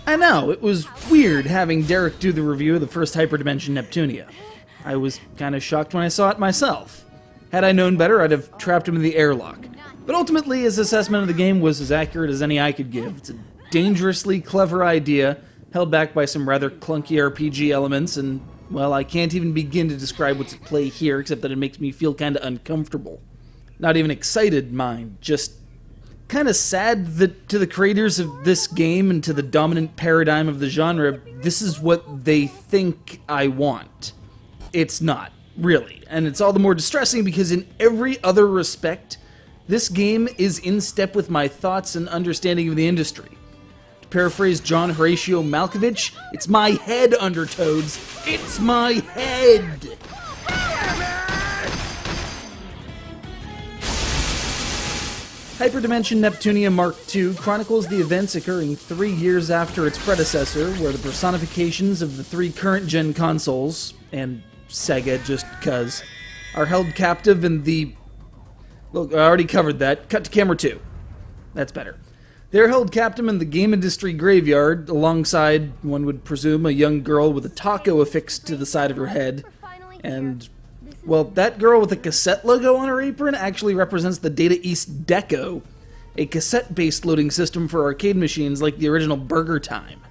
I know, it was weird having Derek do the review of the first Hyperdimension Neptunia. I was kinda shocked when I saw it myself. Had I known better, I'd have trapped him in the airlock. But ultimately, his assessment of the game was as accurate as any I could give. It's a dangerously clever idea, held back by some rather clunky RPG elements, and, well, I can't even begin to describe what's at play here, except that it makes me feel kinda uncomfortable. Not even excited, mind, just kinda sad that to the creators of this game and to the dominant paradigm of the genre, this is what they think I want. It's not, really, and it's all the more distressing because in every other respect, this game is in step with my thoughts and understanding of the industry. To paraphrase John Horatio Malkovich, it's my head, Undertoads. It's my head! Hyperdimension Neptunia Mark II chronicles the events occurring 3 years after its predecessor, where the personifications of the 3 current-gen consoles, and Sega just 'cause, are held captive in the... Look, I already covered that. Cut to camera 2. That's better. They're held captive in the game industry graveyard, alongside, one would presume, a young girl with a taco affixed to the side of her head, and... well, that girl with a cassette logo on her apron actually represents the Data East Deco, a cassette-based loading system for arcade machines like the original Burger Time.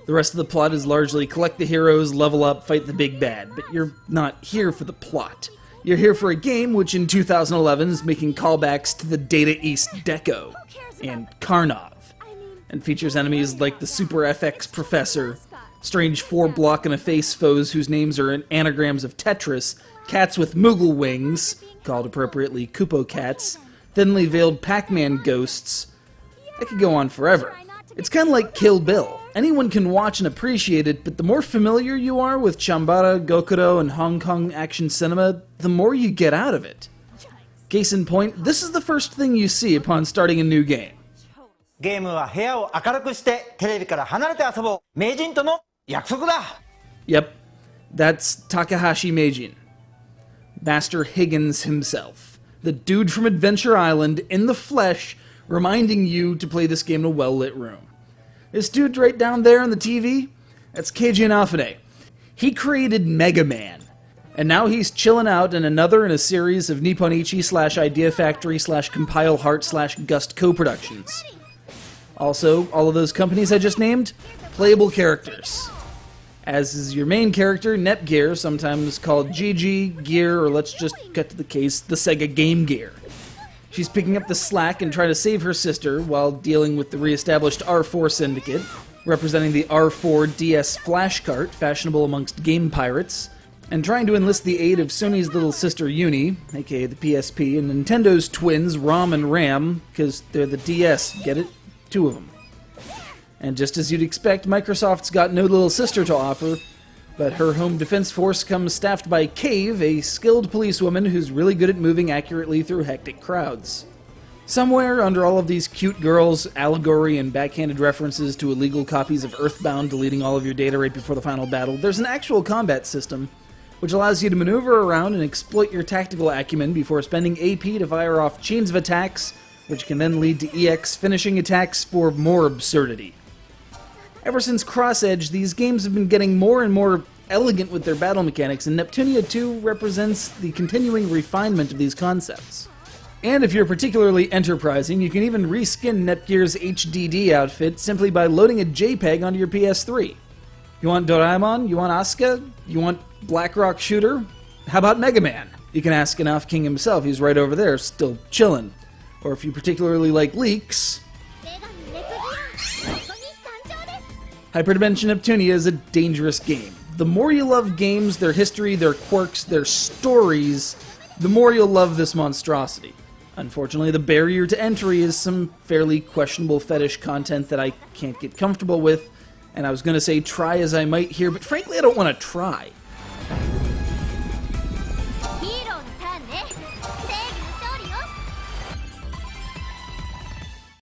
The rest of the plot is largely collect the heroes, level up, fight the big bad, but you're not here for the plot. You're here for a game which in 2011 is making callbacks to the Data East Deco and Karnov, and features enemies like the Super FX Professor, strange 4-block-and-a-face foes whose names are anagrams of Tetris, cats with Moogle wings, called appropriately Koopo cats, thinly veiled Pac-Man ghosts. I could go on forever. It's kind of like Kill Bill. Anyone can watch and appreciate it, but the more familiar you are with Chambara, Gokuro, and Hong Kong action cinema, the more you get out of it. Case in point, this is the first thing you see upon starting a new game. ゲームは部屋を明るくしてテレビから離れて遊ぼう。名人との約束だ。 Yep, that's Takahashi Meijin. Master Higgins himself. The dude from Adventure Island, in the flesh, reminding you to play this game in a well-lit room. This dude right down there on the TV, that's Keiji Inafune. He created Mega Man. And now he's chilling out in another in a series of Nipponichi / Idea Factory / Compile Heart / Gust co-productions. Also, all of those companies I just named, playable characters. As is your main character, Netgear, sometimes called GG, Gear, or let's just cut to the case, the Sega Game Gear. She's picking up the slack and trying to save her sister while dealing with the re-established R4 Syndicate, representing the R4 DS Flash Cart, fashionable amongst game pirates, and trying to enlist the aid of Sony's little sister Uni, aka the PSP, and Nintendo's twins, ROM and RAM, because they're the DS, get it? 2 of them. And just as you'd expect, Microsoft's got no little sister to offer, but her home defense force comes staffed by Cave, a skilled policewoman who's really good at moving accurately through hectic crowds. Somewhere under all of these cute girls, allegory, and backhanded references to illegal copies of Earthbound deleting all of your data right before the final battle, there's an actual combat system, which allows you to maneuver around and exploit your tactical acumen before spending AP to fire off chains of attacks, which can then lead to EX finishing attacks for more absurdity. Ever since Cross Edge, these games have been getting more and more elegant with their battle mechanics, and Neptunia 2 represents the continuing refinement of these concepts. And if you're particularly enterprising, you can even reskin Netgear's HDD outfit simply by loading a JPEG onto your PS3. You want Doraemon? You want Asuka? You want Blackrock Shooter? How about Mega Man? You can ask Enough King himself, he's right over there, still chillin'. Or if you particularly like leaks... Hyperdimension Neptunia is a dangerous game. The more you love games, their history, their quirks, their stories, the more you'll love this monstrosity. Unfortunately, the barrier to entry is some fairly questionable fetish content that I can't get comfortable with, and I was going to say try as I might here, but frankly I don't want to try.